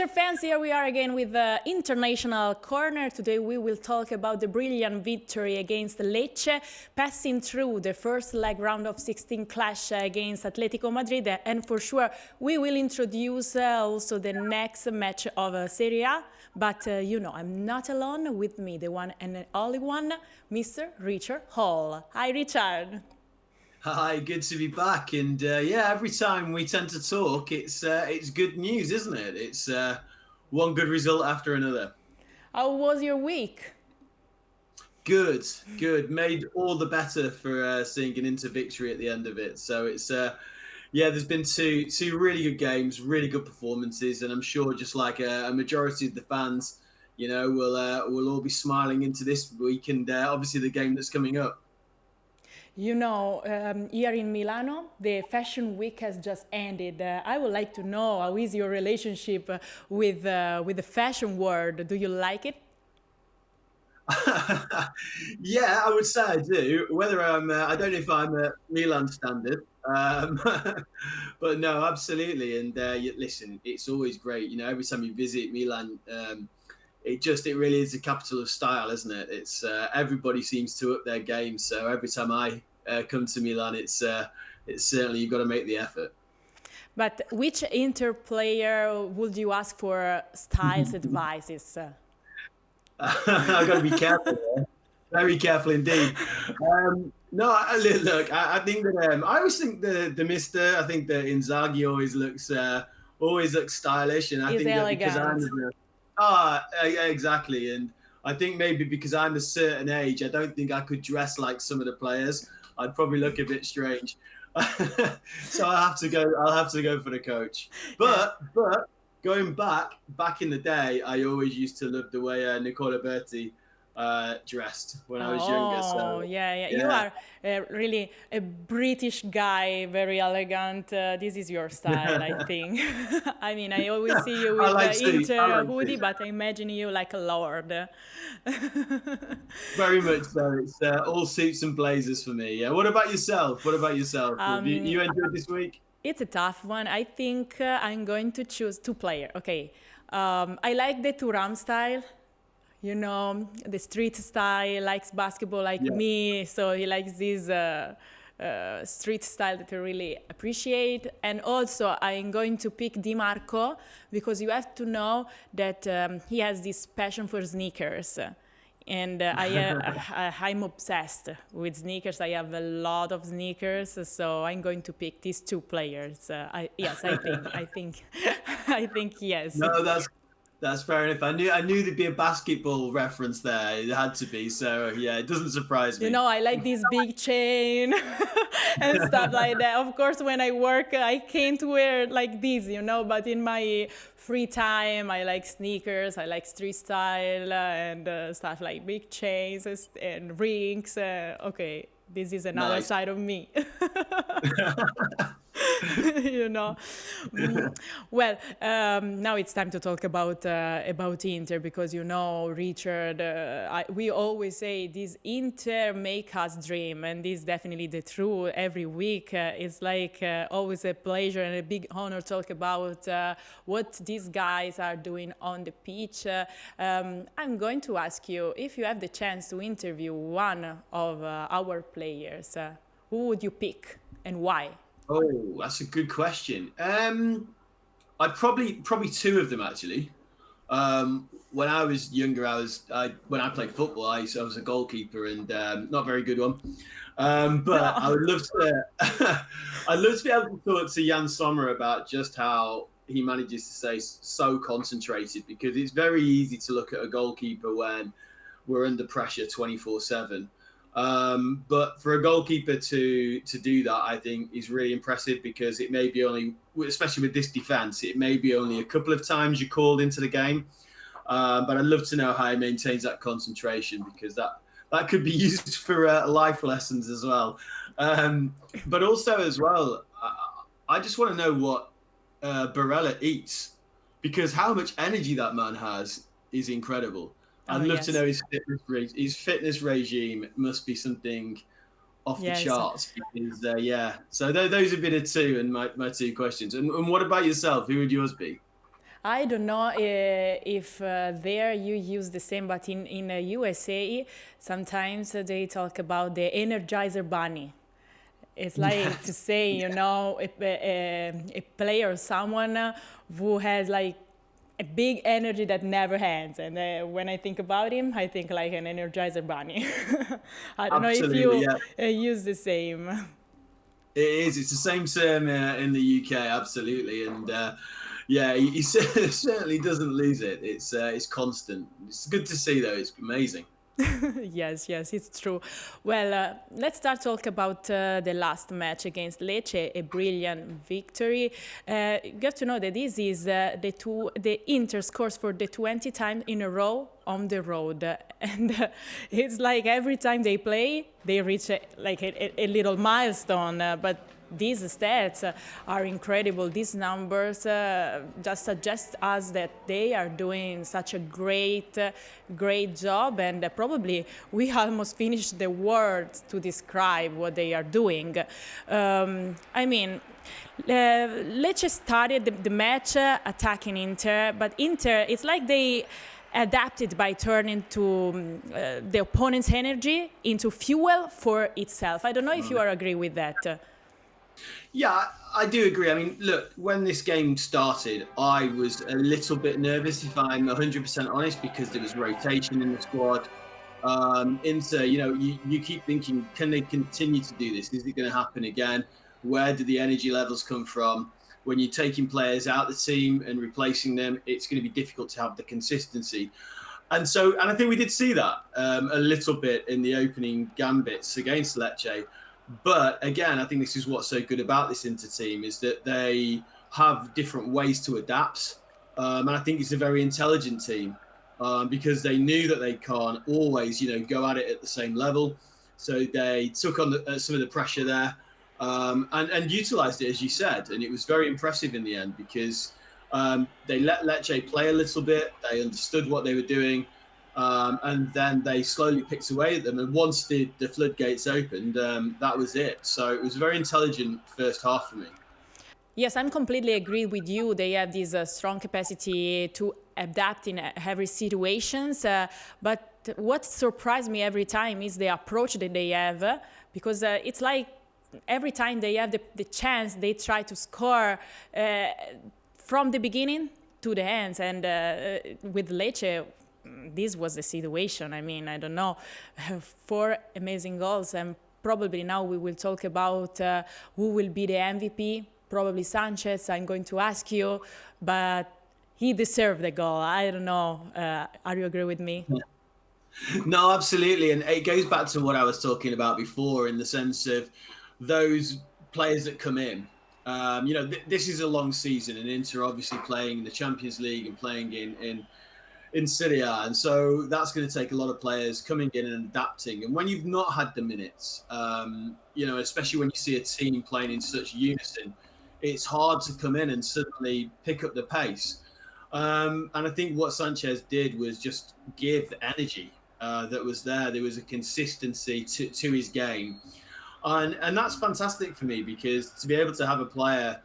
Inter fans, here we are again with the International Corner. Today we will talk about the brilliant victory against Lecce, passing through the first leg round of 16 clash against Atletico Madrid, and for sure we will introduce also the next match of Serie A. But I'm not alone. With me, the one and only one, Mr. Richard Hall. Hi, Richard. Hi, good to be back. And every time we tend to talk, it's good news, isn't it? It's one good result after another. How was your week? Good. Made all the better for seeing an Inter victory at the end of it. So it's there's been two really good games, really good performances, and I'm sure just like a majority of the fans, we'll all be smiling into this week and obviously the game that's coming up. Here in Milano, the Fashion Week has just ended. I would like to know, how is your relationship with the fashion world? Do you like it? Yeah, I would say I do. Whether I don't know if I'm a Milan standard, but no, absolutely. And listen, it's always great. Every time you visit Milan, it really is the capital of style, isn't it? It's everybody seems to up their game. So every time I come to Milan, it's certainly you've got to make the effort. But which Inter player would you ask for styles advices? I've got to be careful there. Very careful indeed. No, look, I think that I always think the Mister. I think that Inzaghi always looks stylish, and I He's think elegant. that because exactly, and I think maybe because I'm a certain age, I don't think I could dress like some of the players. I'd probably look a bit strange. So I'll have to go for the coach. But going back in the day, I always used to love the way Nicola Berti dressed when I was younger. So yeah. You are really a British guy, very elegant. This is your style, I think. I mean, I always see you with the Inter hoodie, but I imagine you like a lord. Very much so. It's all suits and blazers for me. Yeah. What about yourself? You enjoyed this week? It's a tough one. I think I'm going to choose two players. Okay. I like the Thuram style. The street style, likes basketball like me, so he likes this street style that I really appreciate. And also, I'm going to pick Di Marco because you have to know that he has this passion for sneakers. And I'm obsessed with sneakers. I have a lot of sneakers, so I'm going to pick these two players. I think yes. No, that's fair enough. I knew there'd be a basketball reference there. It had to be. So yeah, it doesn't surprise me. I like this big chain and stuff like that. Of course, when I work, I can't wear like this, But in my free time, I like sneakers. I like street style and stuff like big chains and rings. Okay, this is another side of me. Well, now it's time to talk about Inter because Richard, we always say this Inter make us dream, and this is definitely the truth. Every week it's like always a pleasure and a big honor to talk about what these guys are doing on the pitch. I'm going to ask you if you have the chance to interview one of our players, who would you pick and why? Oh, that's a good question. I'd probably two of them actually. When I was younger, when I played football, I was a goalkeeper and not a very good one. But I would love to. I'd love to be able to talk to Jan Sommer about just how he manages to stay so concentrated, because it's very easy to look at a goalkeeper when we're under pressure 24/7. But for a goalkeeper to do that, I think is really impressive, because it may be only, especially with this defence, it may be only a couple of times you're called into the game. But I'd love to know how he maintains that concentration, because that could be used for life lessons as well. But also as well, I just want to know what Barella eats, because how much energy that man has is incredible. I'd love to know his fitness regime must be something off the charts. Because, So those would be the two, and my two questions. And what about yourself? Who would yours be? I don't know if there you use the same, but in USA, sometimes they talk about the Energizer Bunny. It's like to Yes, say, a player, someone who has like a big energy that never ends. And when I think about him, I think like an Energizer Bunny. I don't know if absolutely. you Yeah, use the same. it is. It's the same term in the UK, absolutely. And yeah, he certainly doesn't lose it. It's constant. It's good to see, though. It's amazing. Yes, yes, it's true. Well, let's start talk about the last match against Lecce, a brilliant victory. You have to know that this is the Inter scores for the 20th time in a row on the road, and it's like every time they play, they reach a little milestone. But these stats are incredible. These numbers just suggest us that they are doing such a great job, and probably we almost finished the words to describe what they are doing. I mean, Lecce started the match attacking Inter, but Inter, it's like they adapted by turning to the opponent's energy into fuel for itself. I don't know if you are agree with that. Yeah, I do agree. I mean, look, when this game started, I was a little bit nervous, if I'm 100% honest, because there was rotation in the squad. Inter, you keep thinking, can they continue to do this? Is it going to happen again? Where do the energy levels come from? When you're taking players out the team and replacing them, it's going to be difficult to have the consistency. And I think we did see that a little bit in the opening gambits against Lecce. But again, I think this is what's so good about this Inter team is that they have different ways to adapt. And I think it's a very intelligent team because they knew that they can't always, go at it at the same level. So they took on some of the pressure there and utilized it, as you said. And it was very impressive in the end because they let Lecce play a little bit. They understood what they were doing. And then they slowly picked away at them. And once the floodgates opened, that was it. So it was a very intelligent first half for me. Yes, I'm completely agree with you. They have this strong capacity to adapt in every situations. But what surprised me every time is the approach that they have, because it's like every time they have the chance, they try to score from the beginning to the end. And with Lecce, this was the situation. I mean, I don't know, four amazing goals, and probably now we will talk about who will be the MVP. Probably Sanchez. I'm going to ask you, but he deserved the goal. I don't know. Are you agree with me? No, absolutely. And it goes back to what I was talking about before in the sense of those players that come in. This is a long season, and Inter obviously playing in the Champions League and playing in Serie A. And so that's going to take a lot of players coming in and adapting. And when you've not had the minutes, especially when you see a team playing in such unison, it's hard to come in and suddenly pick up the pace. And I think what Sanchez did was just give the energy that was there. There was a consistency to his game. And that's fantastic for me because to be able to have a player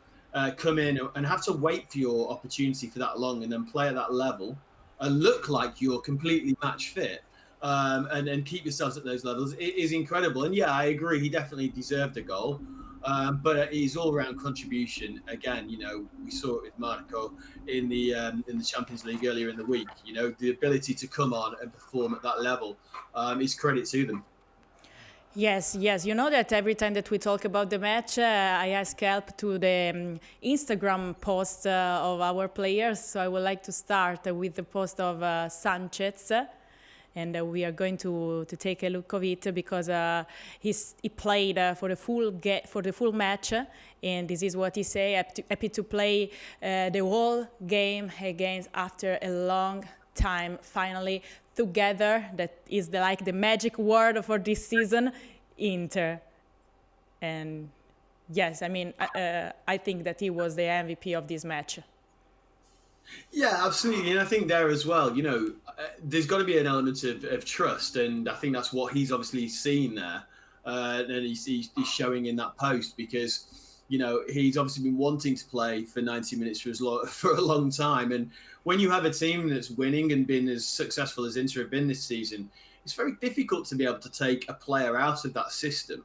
come in and have to wait for your opportunity for that long and then play at that level and look like you're completely match fit and keep yourselves at those levels, it is incredible. And yeah, I agree, he definitely deserved a goal. But his all-round contribution, again, we saw it with Marco in the Champions League earlier in the week. The ability to come on and perform at that level is credit to them. Yes, yes. You know that every time that we talk about the match, I ask help to the Instagram post of our players. So I would like to start with the post of Sanchez. And we are going to take a look of it because he played for the full match, and this is what he said: happy to play the whole game against after a long time. Finally together. That is like the magic word for this season, Inter. And yes, I mean I think that he was the MVP of this match. Yeah, absolutely. And I think there as well, there's got to be an element of trust. And I think that's what he's obviously seen there. And he's showing in that post because he's obviously been wanting to play for 90 minutes for a long time. And when you have a team that's winning and been as successful as Inter have been this season, it's very difficult to be able to take a player out of that system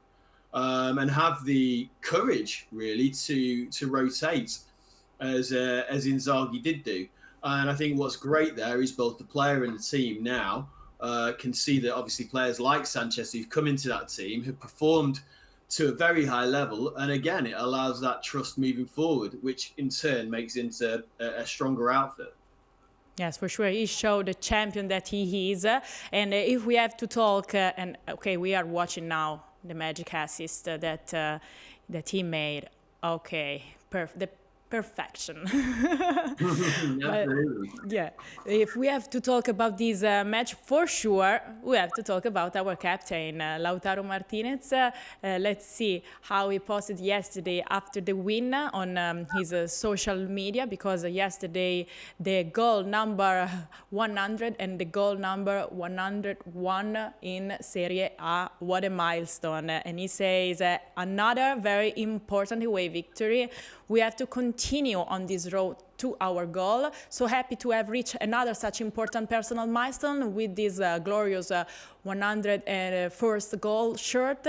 and have the courage really to rotate as Inzaghi did do. And I think what's great there is both the player and the team now can see that obviously players like Sanchez who've come into that team have performed to a very high level. And again, it allows that trust moving forward, which in turn makes Inter a stronger outfit. Yes, for sure. He showed the champion that he is. And if we have to talk, and okay, we are watching now the magic assist that he made. Okay, the perfection. Yeah, if we have to talk about this match, for sure, we have to talk about our captain, Lautaro Martinez. Let's see how he posted yesterday after the win on his social media, because yesterday the goal number 100 and the goal number 101 in Serie A, what a milestone. And he says, another very important away victory. We have to continue on this road to our goal. So happy to have reached another such important personal milestone with this glorious 101st goal shirt.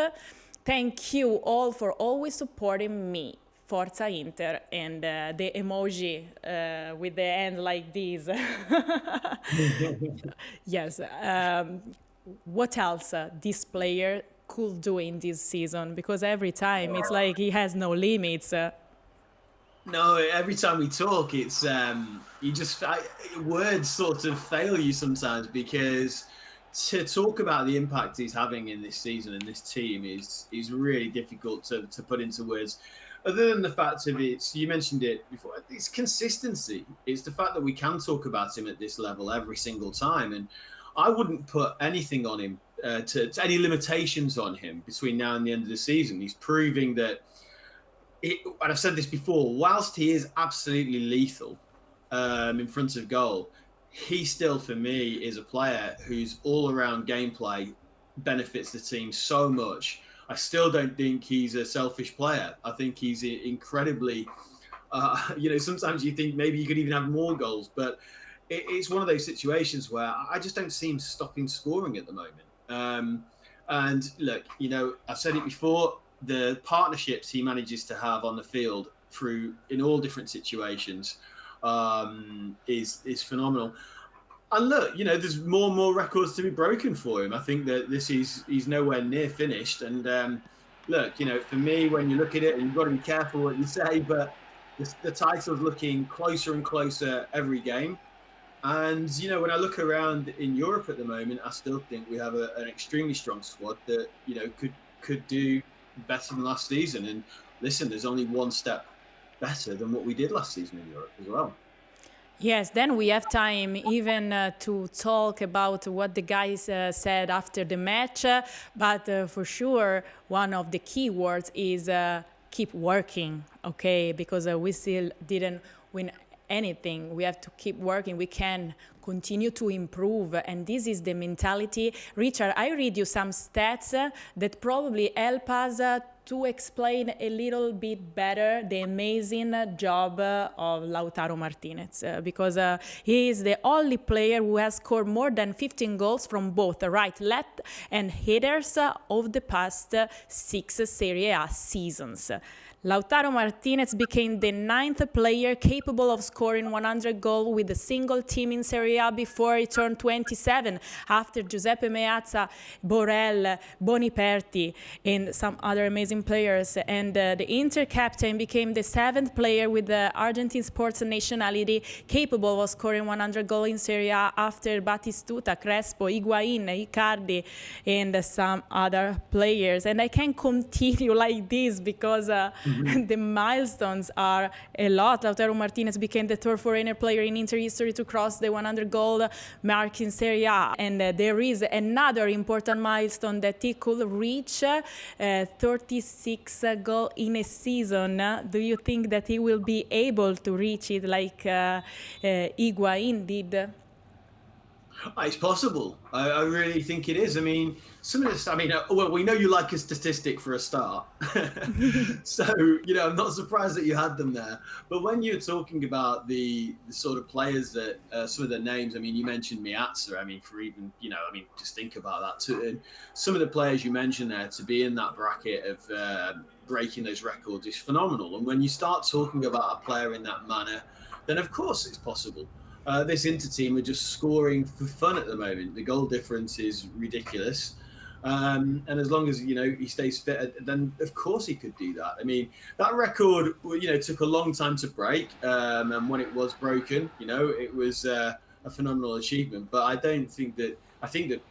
Thank you all for always supporting me. Forza Inter, and the emoji with the hand like this. Yes. What else this player could do in this season? Because every time it's like he has no limits. No, every time we talk, it's words sort of fail you sometimes, because to talk about the impact he's having in this season and this team is really difficult to put into words. Other than the fact of you mentioned it before, it's consistency. It's the fact that we can talk about him at this level every single time, and I wouldn't put anything on him to any limitations on him between now and the end of the season. He's proving that. And I've said this before, whilst he is absolutely lethal in front of goal, he still, for me, is a player whose all-around gameplay benefits the team so much. I still don't think he's a selfish player. I think he's incredibly, sometimes you think maybe you could even have more goals, but it's one of those situations where I just don't see him stopping scoring at the moment. And look, I've said it before, the partnerships he manages to have on the field in all different situations is phenomenal. And look, there's more and more records to be broken for him. I think that he's nowhere near finished. And look, for me, when you look at it, and you've got to be careful what you say, but the title's looking closer and closer every game. And when I look around in Europe at the moment, I still think we have an extremely strong squad that could do better than last season. And listen, there's only one step better than what we did last season in Europe as well. Yes, then we have time even to talk about what the guys said after the match. But for sure, one of the key words is keep working, okay? Because we still didn't win anything. We have to keep working. We can continue to improve. And this is the mentality. Richard, I read you some stats that probably help us to explain a little bit better the amazing job of Lautaro Martinez, because he is the only player who has scored more than 15 goals from both right, left, and headers of the past 6 Serie A seasons. Lautaro Martinez became the 9th player capable of scoring 100 goals with a single team in Serie A before he turned 27, after Giuseppe Meazza, Borrell, Boniperti, and some other amazing players. And the Inter captain became the 7th player with the Argentine sports nationality capable of scoring 100 goals in Serie A after Batistuta, Crespo, Higuain, Icardi, and some other players. And I can continue like this because the milestones are a lot. Lautaro Martinez became the 3rd foreigner player in Inter history to cross the 100-goal mark in Serie A. And there is another important milestone that he could reach, 36 goals in a season. Do you think that he will be able to reach it like Higuain did? It's possible. I really think it is. I mean, some of this. I mean, well, we know you like a statistic for a start, so I'm not surprised that you had them there. But when you're talking about the sort of players that some of the names, I mean, you mentioned Miazza. I mean, for even I mean, just think about that too. And some of the players you mentioned there to be in that bracket of breaking those records is phenomenal. And when you start talking about a player in that manner, then of course it's possible. This Inter team are just scoring for fun at the moment. The goal difference is ridiculous. And as long as he stays fit, then of course he could do that. I mean, that record took a long time to break, and when it was broken, it was a phenomenal achievement. But I don't think that. I think that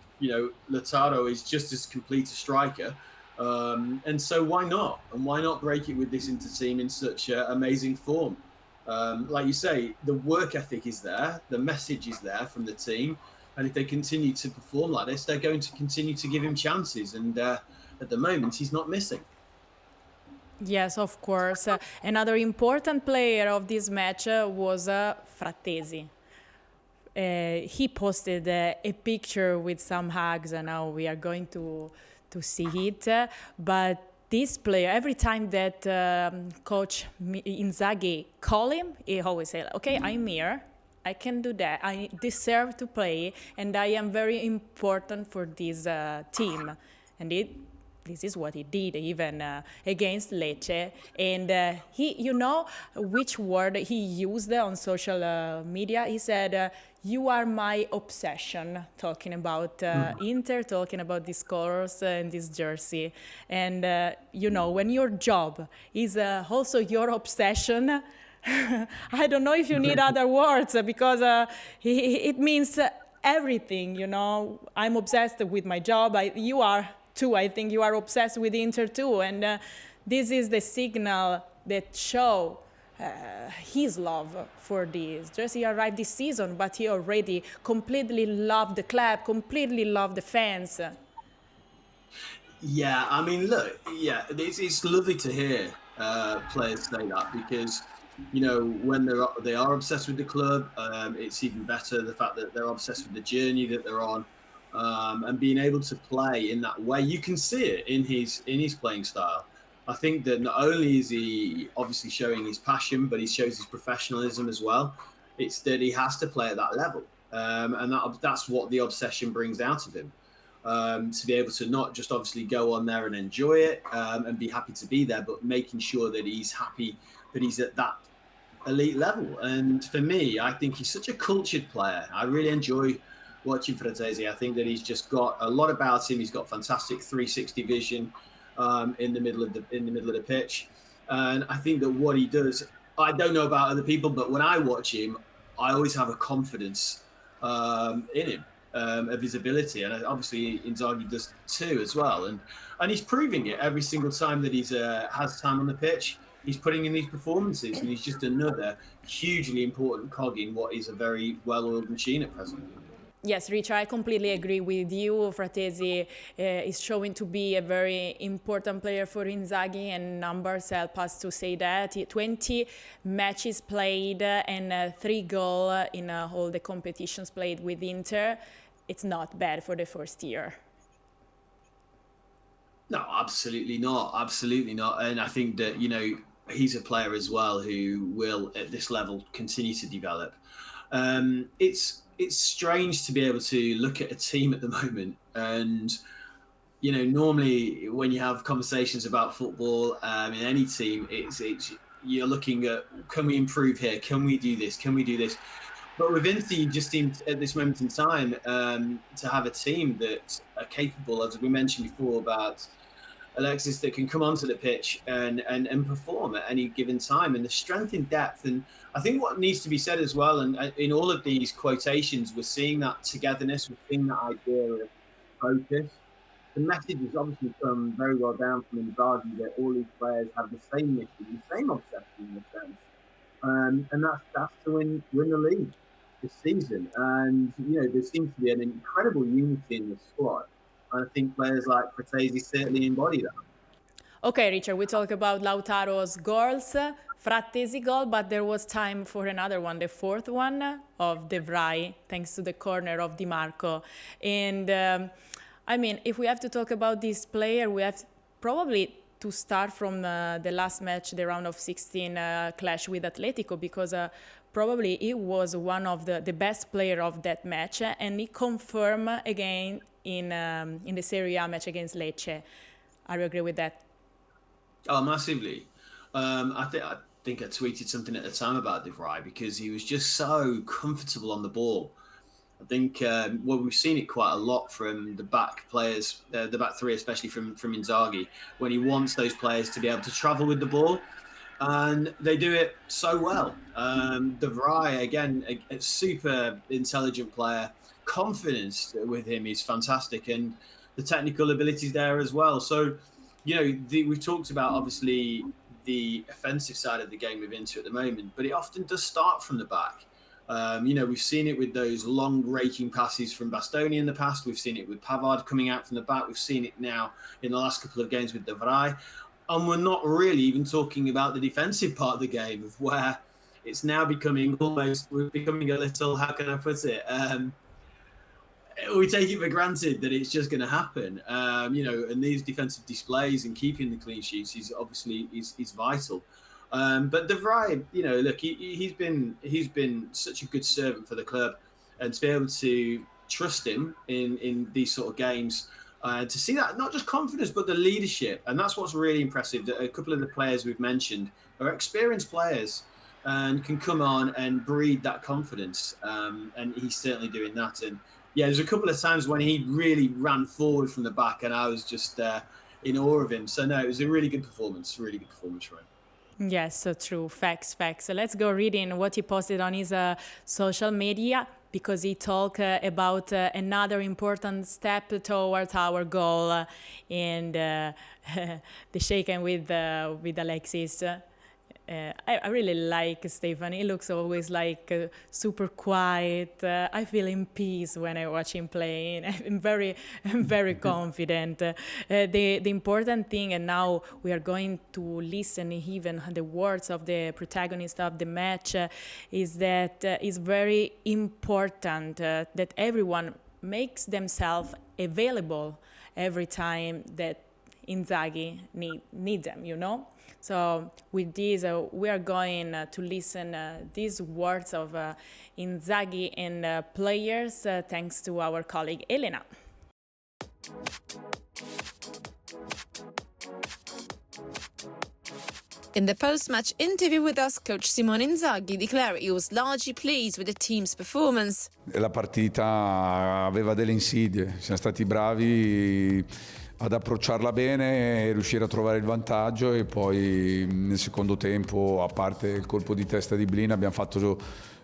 Lautaro is just as complete a striker, and so why not? And why not break it with this Inter team in such amazing form? Like you say, the work ethic is there, the message is there from the team, and if they continue to perform like this, they're going to continue to give him chances. And at the moment, he's not missing. Yes, of course. Another important player of this match was Frattesi. He posted a picture with some hugs, and now we are going to see it. But this player, every time that Coach Inzaghi call him, he always say, "Okay, I'm here. I can do that. I deserve to play, and I am very important for this team." And this is what he did, even against Lecce. And he, which word he used on social media? He said, "You are my obsession," talking about Inter, talking about these colors and this jersey. And, when your job is also your obsession, I don't know if you need other words because it means everything, I'm obsessed with my job. You are too. I think you are obsessed with Inter too. And this is the signal that show his love for this. Just he arrived this season, but he already completely loved the club, completely loved the fans. Yeah, I mean, look, yeah, it's lovely to hear players say that because when they are obsessed with the club, it's even better the fact that they're obsessed with the journey that they're on, and being able to play in that way. You can see it in his playing style. I think that not only is he obviously showing his passion, but he shows his professionalism as well. It's that he has to play at that level, and that's what the obsession brings out of him. To be able to not just obviously go on there and enjoy it and be happy to be there, but making sure that he's happy that he's at that elite level. And for me, I think he's such a cultured player. I really enjoy watching Frattesi. I think that he's just got a lot about him. He's got fantastic 360 vision in the middle of the pitch, and I think that what he does, I don't know about other people, but when I watch him, I always have a confidence in him. Of his ability, and obviously Inzaghi does too as well, and he's proving it every single time that he's has time on the pitch. He's putting in these performances, and he's just another hugely important cog in what is a very well-oiled machine at present. Yes, Richard, I completely agree with you. Fratesi is showing to be a very important player for Inzaghi, and numbers help us to say that. 20 matches played and 3 goals in all the competitions played with Inter. It's not bad for the first year. No, absolutely not. Absolutely not. And I think that, he's a player as well who will, at this level, continue to develop. It's strange to be able to look at a team at the moment and normally when you have conversations about football in any team, it's you're looking at, can we improve here? Can we do this? Can we do this? But with Inter, you just seem at this moment in time to have a team that are capable, as we mentioned before about Alexis, that can come onto the pitch and perform at any given time, and the strength in depth. And I think what needs to be said as well, and in all of these quotations, we're seeing that togetherness, we're seeing that idea of focus. The message has obviously come very well down from Inzaghi that all these players have the same mission, the same obsession in a sense, and that's to win the league this season. And there seems to be an incredible unity in the squad. And I think players like Frattesi certainly embody that. Okay, Richard, we talk about Lautaro's goals. Frattesi goal, but there was time for another one, the fourth one of De Vrij, thanks to the corner of Di Marco. And I mean, if we have to talk about this player, we have probably to start from the last match, the round of 16 clash with Atletico, because probably he was one of the best player of that match, and he confirmed again in the Serie A match against Lecce. Are you agree with that? Oh, massively. I think I tweeted something at the time about De Vrij because he was just so comfortable on the ball. I think we've seen it quite a lot from the back players, the back three, especially from Inzaghi, when he wants those players to be able to travel with the ball, and they do it so well. De Vrij, again, a super intelligent player. Confidence with him is fantastic, and the technical abilities there as well. So, we've talked about obviously the offensive side of the game with Inter at the moment, but it often does start from the back. We've seen it with those long raking passes from Bastoni in the past. We've seen it with Pavard coming out from the back. We've seen it now in the last couple of games with De Vrij. And we're not really even talking about the defensive part of the game, of where it's now becoming a little, how can I put it? We take it for granted that it's just going to happen, and these defensive displays and keeping the clean sheets is obviously is vital. But De Vrij, look, he's been such a good servant for the club, and to be able to trust him in these sort of games, to see that not just confidence but the leadership, and that's what's really impressive. That a couple of the players we've mentioned are experienced players and can come on and breed that confidence, and he's certainly doing that. And yeah, there's a couple of times when he really ran forward from the back, and I was just in awe of him. So no, it was a really good performance for him. Yes, so true. Facts. So let's go reading what he posted on his social media, because he talked about another important step towards our goal in the shaken with Alexis. I really like Stefan. He looks always like super quiet. I feel in peace when I watch him playing. I'm very confident. The important thing, and now we are going to listen even the words of the protagonist of the match, is that it's very important that everyone makes themselves available every time that Inzaghi need them, So with this, we are going to listen these words of Inzaghi and players, thanks to our colleague Elena. In the post-match interview with us, coach Simone Inzaghi declared he was largely pleased with the team's performance. La partita aveva delle insidie, siamo stati bravi ad approcciarla bene e riuscire a trovare il vantaggio, e poi nel secondo tempo, a parte il colpo di testa di Blin, abbiamo fatto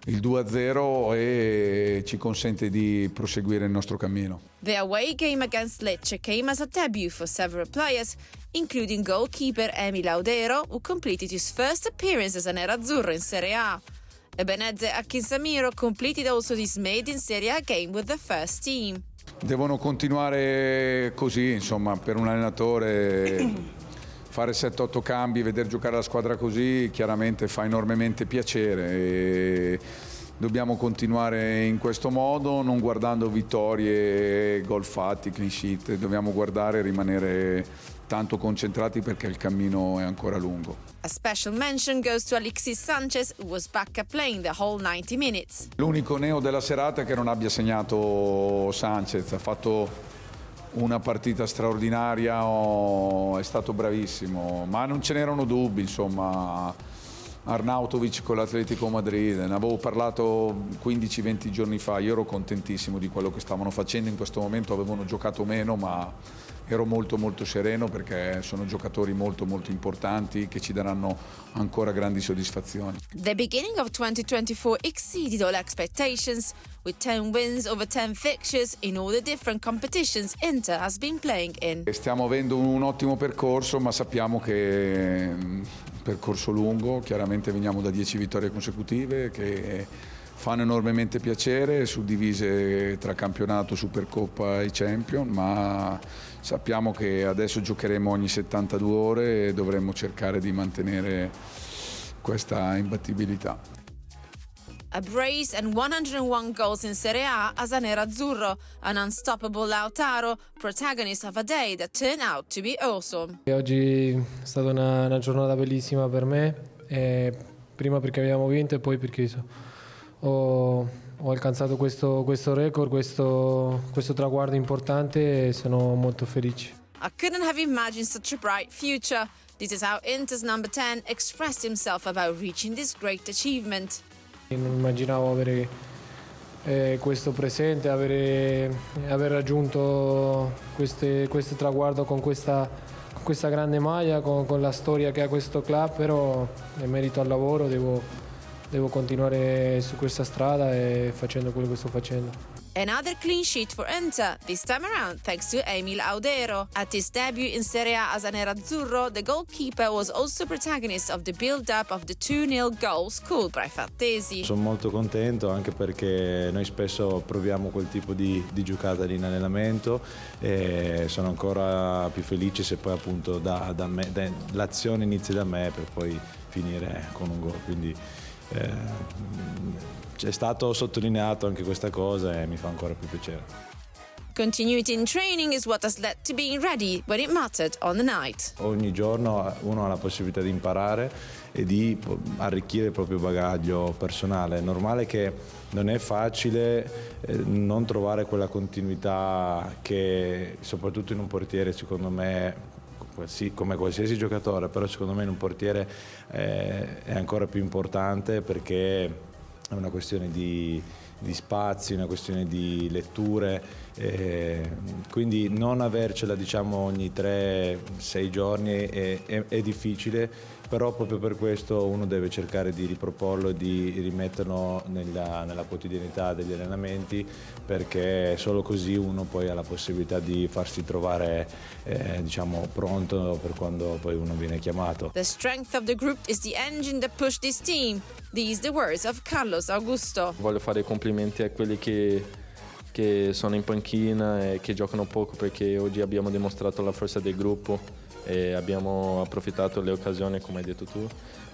il 2-0 e ci consente di proseguire il nostro cammino. The away game against Lecce came as a debut for several players, including goalkeeper Emi Laudero, who completed his first appearance as a nerazzurro in Serie A. Ebeneze Akinsamiro completed also his maiden Serie A game with the first team. Devono continuare così, insomma, per un allenatore fare 7-8 cambi, vedere giocare la squadra così chiaramente fa enormemente piacere, e dobbiamo continuare in questo modo, non guardando vittorie, gol fatti, clean sheet, dobbiamo guardare e rimanere tanto concentrati perché il cammino è ancora lungo. A special mention goes to Alexis Sanchez, who was back at playing the whole 90 minutes. L'unico neo della serata è che non abbia segnato Sanchez, ha fatto una partita straordinaria, è stato bravissimo, ma non ce n'erano dubbi, insomma. Arnautovic con l'Atletico Madrid, ne avevo parlato 15-20 giorni fa, io ero contentissimo di quello che stavano facendo. In questo momento avevano giocato meno, ma ero molto sereno perché sono giocatori molto importanti che ci daranno ancora grandi soddisfazioni. The beginning of 2024 exceeded all expectations. With 10 wins over 10 fixtures in all the different competitions Inter has been playing in. Stiamo avendo un ottimo percorso, ma sappiamo che percorso lungo, chiaramente veniamo da 10 vittorie consecutive che fanno enormemente piacere, suddivise tra campionato, Supercoppa e Champion, ma sappiamo che adesso giocheremo ogni 72 ore e dovremmo cercare di mantenere questa imbattibilità. A brace and 101 goals in Serie A as a nerazzurro, an unstoppable Lautaro, protagonist of a day that turned out to be awesome. E oggi è stata una giornata bellissima per me, prima perché abbiamo vinto e poi perché ho alcanzato questo record, questo traguardo importante e sono molto felice. I couldn't have imagined such a bright future. This is how Inter's number 10 expressed himself about reaching this great achievement. Non immaginavo avere questo presente, aver raggiunto questo traguardo con questa grande maglia, con la storia che ha questo club, però è merito al lavoro, devo continuare su questa strada e facendo quello che sto facendo. Another clean sheet for Inter, this time around thanks to Emil Audero. At his debut in Serie A as a nerazzurro, the goalkeeper was also protagonist of the build-up of the 2-0 goal scored by Frattesi. Sono molto contento anche perché noi spesso proviamo quel tipo di giocata lì in allenamento e sono ancora più felice se poi appunto l'azione inizia da me per poi finire con un gol. Quindi è stato sottolineato anche questa cosa e mi fa ancora più piacere. Continuity in training is what has led to being ready when it mattered on the night. Ogni giorno uno ha la possibilità di imparare e di arricchire il proprio bagaglio personale. È normale che non è facile non trovare quella continuità che soprattutto in un portiere, secondo me, come qualsiasi giocatore, però secondo me in un portiere è ancora più importante perché è una questione di spazi, una questione di letture, quindi non avercela diciamo ogni 3-6 giorni è difficile, però proprio per questo uno deve cercare di riproporlo e di rimetterlo nella quotidianità degli allenamenti, perché solo così uno poi ha la possibilità di farsi trovare diciamo pronto per quando poi uno viene chiamato. The strength of the group is the engine that pushed this team. These the words of Carlos Augusto. Voglio fare i complimenti a quelli che sono in panchina e che giocano poco, perché oggi abbiamo dimostrato la forza del gruppo e abbiamo approfittato delle occasioni, come hai detto tu,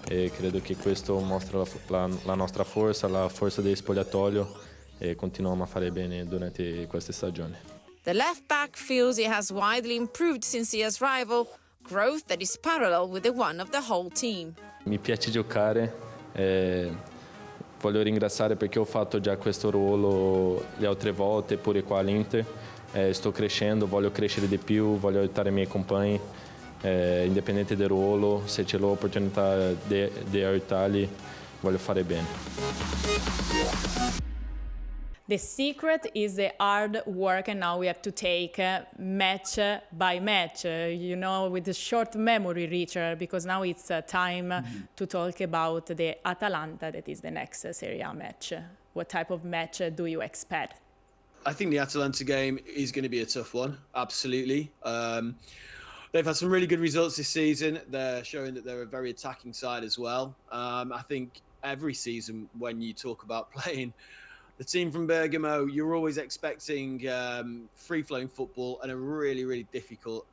e credo che questo mostra la nostra forza, la forza del spogliatoio, e continuiamo a fare bene durante queste stagioni. The left back feels he has widely improved since he has rival, growth that is parallel with the one of the whole team. Mi piace giocare, voglio ringraziare perché ho fatto già questo ruolo le altre volte, pure qua all'Inter. Sto crescendo, voglio crescere di più, voglio aiutare i miei compagni, indipendente del ruolo, se c'è l'opportunità di aiutarli, voglio fare bene. The secret is the hard work, and now we have to take match by match, with a short memory, Richard, because now it's time to talk about the Atalanta, that is the next Serie A match. What type of match do you expect? I think the Atalanta game is going to be a tough one, absolutely. They've had some really good results this season. They're showing that they're a very attacking side as well. I think every season when you talk about playing the team from Bergamo, you're always expecting free-flowing football and a really, really difficult,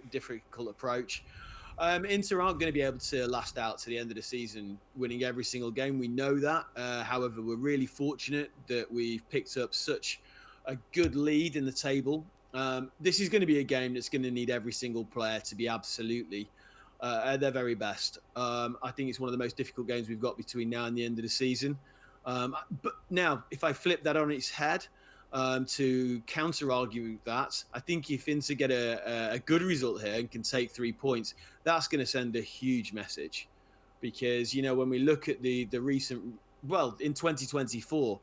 difficult approach. Inter aren't going to be able to last out to the end of the season winning every single game. We know that. However, we're really fortunate that we've picked up such a good lead in the table. This is going to be a game that's going to need every single player to be absolutely at their very best. I think it's one of the most difficult games we've got between now and the end of the season. But now, if I flip that on its head, to counter-argue that, I think if Inter get a good result here and can take 3 points, that's going to send a huge message. Because, when we look at the recent, in 2024,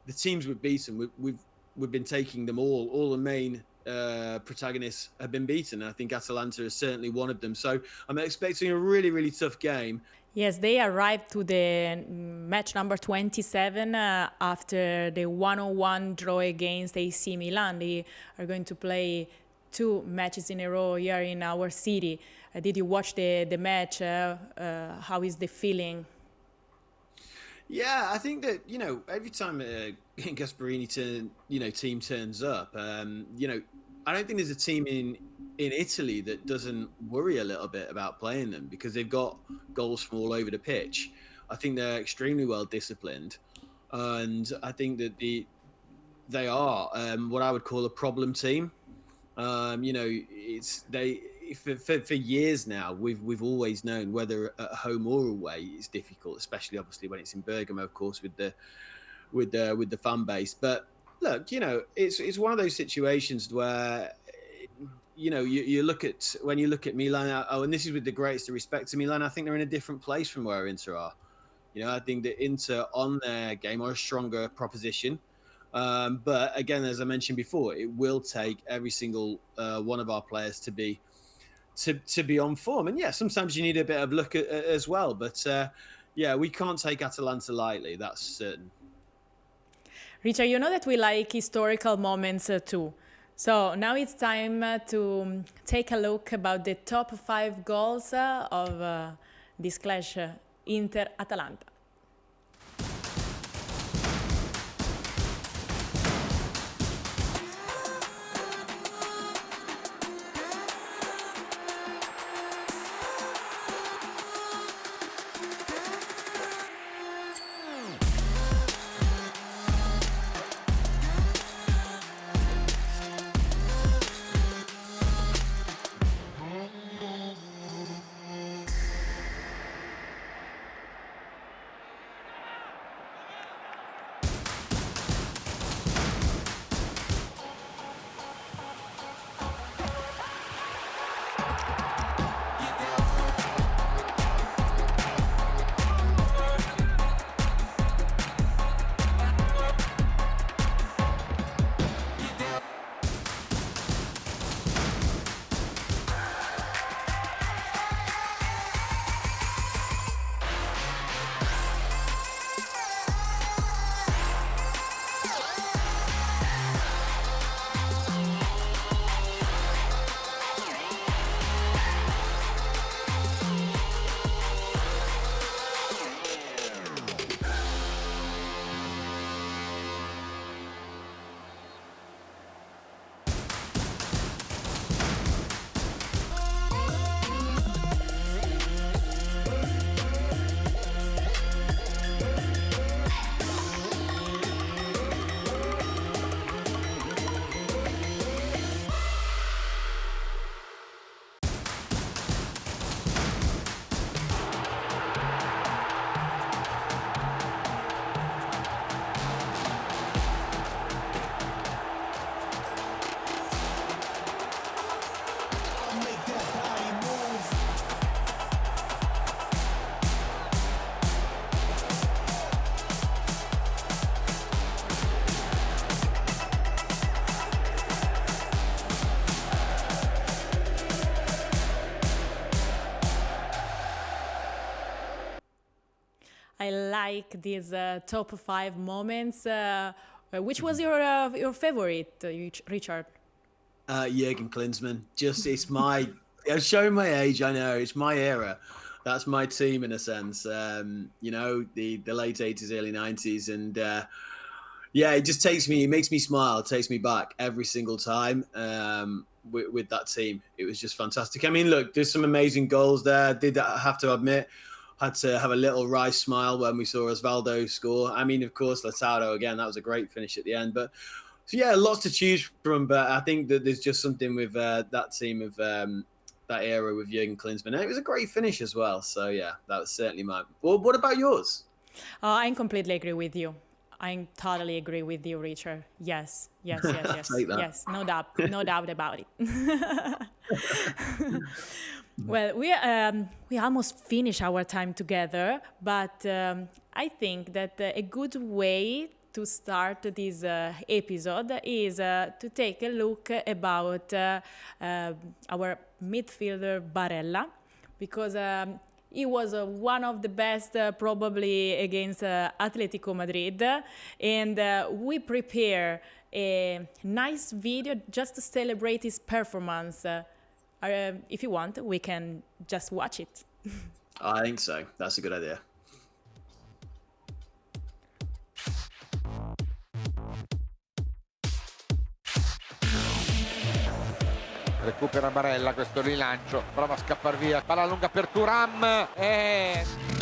the teams we've beaten, we've been taking them all the main protagonists have been beaten. And I think Atalanta is certainly one of them. So I'm expecting a really, really tough game. Yes, they arrived to the match number 27 after the 1-1 draw against AC Milan. They are going to play 2 matches in a row here in our city. Did you watch the match? How is the feeling? Yeah, I think that, every time Gasperini team turns up, I don't think there's a team in Italy that doesn't worry a little bit about playing them, because they've got goals from all over the pitch. I think they're extremely well disciplined, and I think that they are what I would call a problem team. For years now we've always known whether at home or away it's difficult, especially obviously when it's in Bergamo, of course, with the fan base. But look, it's one of those situations where you look at Milan. Oh, and this is with the greatest respect to Milan. I think they're in a different place from where Inter are. I think that Inter on their game are a stronger proposition. But again, as I mentioned before, it will take every single one of our players to be on form. And yeah, sometimes you need a bit of luck as well. But we can't take Atalanta lightly. That's certain. Richard, you know that we like historical moments too. So now it's time to take a look about the top 5 goals of this clash, Inter-Atalanta. I like these top 5 moments. Which was your favorite, Richard? Jürgen Klinsmann. It's my. I'm showing my age. I know it's my era. That's my team in a sense. The late 80s, early 90s, and it just it makes me smile. It takes me back every single time with that team. It was just fantastic. I mean, look, there's some amazing goals there. Did have to admit. Had to have a little wry smile when we saw Osvaldo score. I mean, of course, Lautaro again. That was a great finish at the end. But so lots to choose from. But I think that there's just something with that team of that era with Jürgen Klinsmann. And it was a great finish as well. So that was certainly mine. Well, what about yours? I completely agree with you. I totally agree with you, Richard. Yes. Yes, no doubt about it. Well, we almost finished our time together, but I think that a good way to start this episode is to take a look about our midfielder Barella, because he was one of the best probably against Atletico Madrid, and we prepare a nice video just to celebrate his performance. If you want, we can just watch it. I think so. That's a good idea. recupera Barella, questo rilancio, prova a scappare via, palla lunga per Thuram e...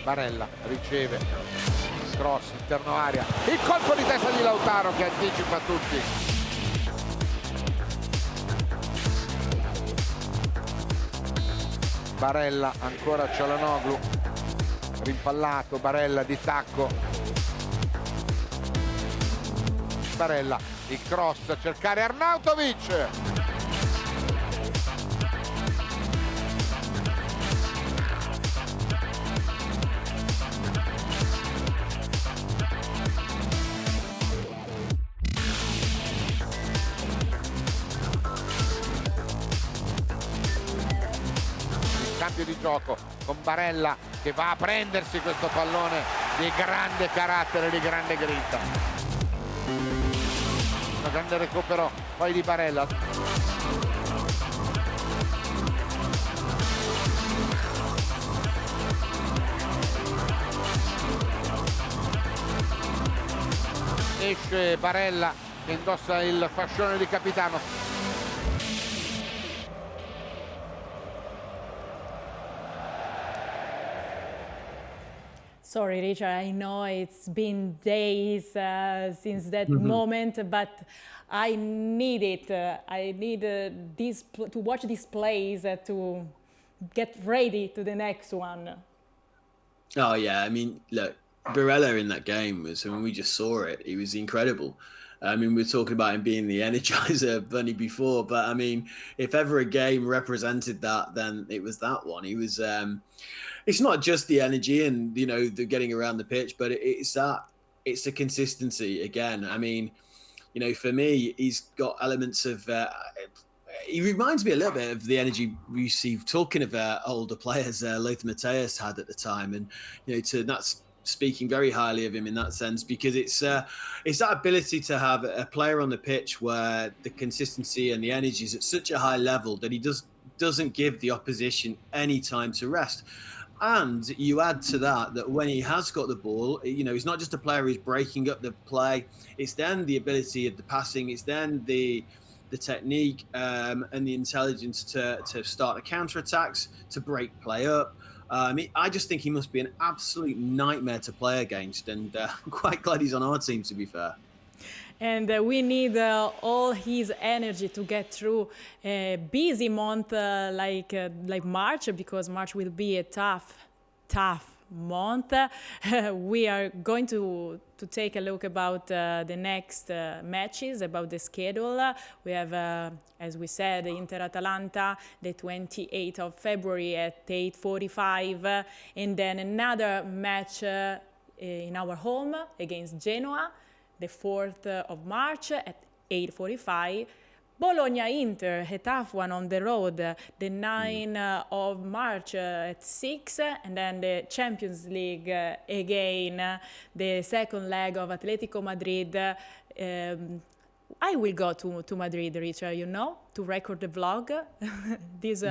Barella riceve, cross, interno area, il colpo di testa di Lautaro che anticipa tutti. Barella, ancora Çalhanoğlu, rimpallato, Barella di tacco. Barella, il cross a cercare Arnautovic. Cambio di gioco con Barella che va a prendersi questo pallone di grande carattere, di grande grinta. Un grande recupero poi di Barella. Esce Barella che indossa il fascione di capitano. Sorry, Richard, I know it's been days since that moment, but I need it. I need to watch these plays to get ready to the next one. Oh, yeah. I mean, look, Barella in that game was, I mean, we just saw it. He was incredible. I mean, we were talking about him being the energizer bunny before, but I mean, if ever a game represented that, then it was that one. He was, it's not just the energy and, you know, the getting around the pitch, but it's the consistency again. I mean, you know, for me, he's got elements of, he reminds me a little bit of the energy we see talking of older players Lothar Matthäus had at the time. And, you know, that's speaking very highly of him in that sense, because it's that ability to have a player on the pitch where the consistency and the energy is at such a high level that he doesn't give the opposition any time to rest. And you add to that when he has got the ball, you know, he's not just a player who's breaking up the play. It's then the ability of the passing. It's then the technique and the intelligence to start the counter-attacks, to break play up. I just think he must be an absolute nightmare to play against, and I'm quite glad he's on our team, to be fair. And we need all his energy to get through a busy month like March, because March will be a tough month. We are going to take a look about the next matches, about the schedule. We have, as we said, Inter-Atalanta, the 28th of February at 8:45, and then another match in our home against Genoa, the 4th of March at 8:45. Bologna-Inter, a tough one on the road, the 9th of March at 6, and then the Champions League again, the second leg of Atletico Madrid. I will go to Madrid, Richard, you know, to record the vlog this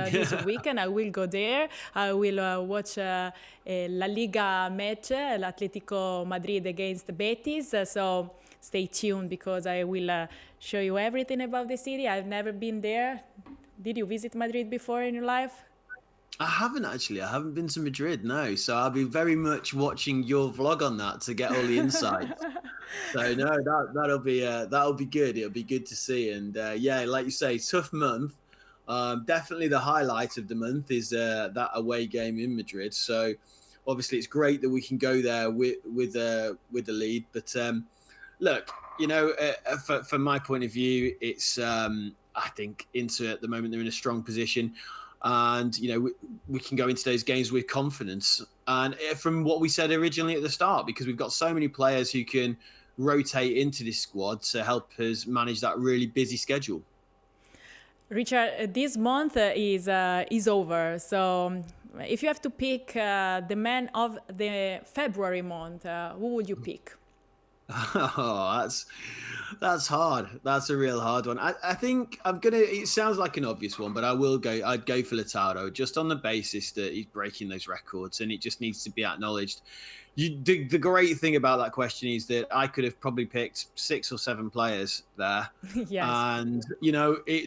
weekend. I will go there. I will watch a La Liga match, l'Atletico Madrid against Betis. So stay tuned, because I will show you everything about the city. I've never been there. Did you visit Madrid before in your life? I haven't actually. I haven't been to Madrid, no. So I'll be very much watching your vlog on that to get all the insights. So no, that'll be good. It'll be good to see. And yeah, like you say, tough month. Definitely the highlight of the month is that away game in Madrid. So obviously it's great that we can go there with the lead. But look, you know, from my point of view, it's I think Inter at the moment they're in a strong position. And, you know, we can go into those games with confidence. And from what we said originally at the start, because we've got so many players who can rotate into this squad to help us manage that really busy schedule. Richard, this month is over. So if you have to pick the man of the February month, who would you pick? Oh, that's hard. That's a real hard one. I think I'm gonna. It sounds like an obvious one, but I'd go for Lautaro just on the basis that he's breaking those records, and it just needs to be acknowledged. The great thing about that question is that I could have probably picked 6 or 7 players there, Yes. and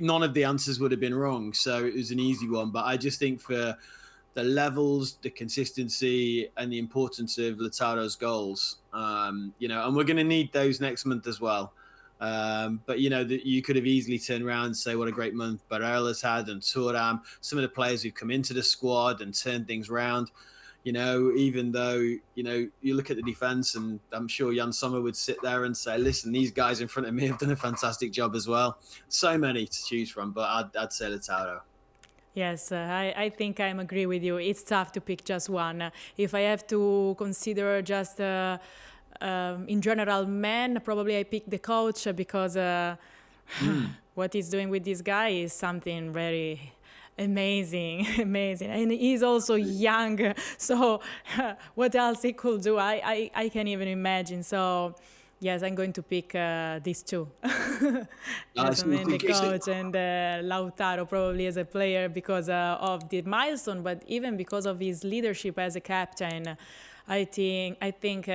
none of the answers would have been wrong. So it was an easy one. But I just think for the levels, the consistency, and the importance of Lautaro's goals. And we're going to need those next month as well. But you could have easily turned around and say what a great month Barella's had, and Thuram, some of the players who've come into the squad and turned things around. Even though you look at the defense, and I'm sure Jan Sommer would sit there and say, listen, these guys in front of me have done a fantastic job as well. So many to choose from, but I'd say Lautaro. Yes, I think I agree with you. It's tough to pick just one. If I have to consider just in general men, probably I pick the coach because what he's doing with this guy is something very amazing. And he's also young, so what else he could do, I can't even imagine. So yes, I'm going to pick these two. Yes, the coach and Lautaro probably as a player because of the milestone, but even because of his leadership as a captain. I think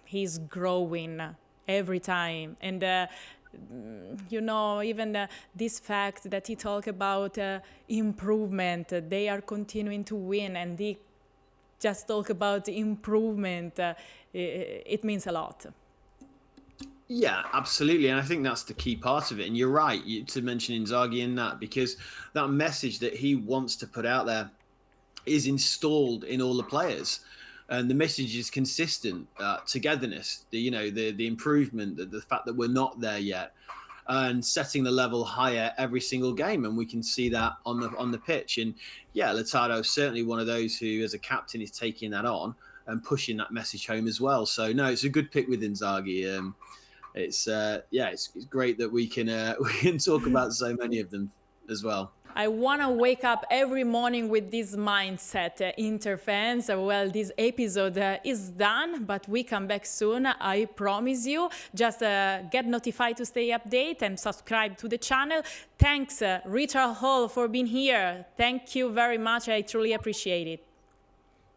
he's growing every time. And even this fact that he talked about improvement, they are continuing to win, and they just talk about improvement. It means a lot. Yeah, absolutely. And I think that's the key part of it. And you're right to mention Inzaghi in that, because that message that he wants to put out there is installed in all the players. And the message is consistent, togetherness, the improvement, the fact that we're not there yet, and setting the level higher every single game. And we can see that on the pitch. And yeah, Lautaro is certainly one of those who, as a captain, is taking that on and pushing that message home as well. So no, it's a good pick with Inzaghi. It's great that we can talk about so many of them as well. I want to wake up every morning with this mindset, Inter fans. Well, this episode is done, but we come back soon, I promise you. Just get notified to stay updated and subscribe to the channel. Thanks, Richard Hall, for being here. Thank you very much. I truly appreciate it.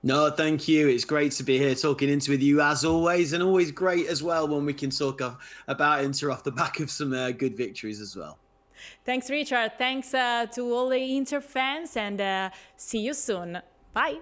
No, thank you. It's great to be here talking Inter with you as always, and always great as well when we can talk about Inter off the back of some good victories as well. Thanks, Richard. Thanks to all the Inter fans, and see you soon. Bye.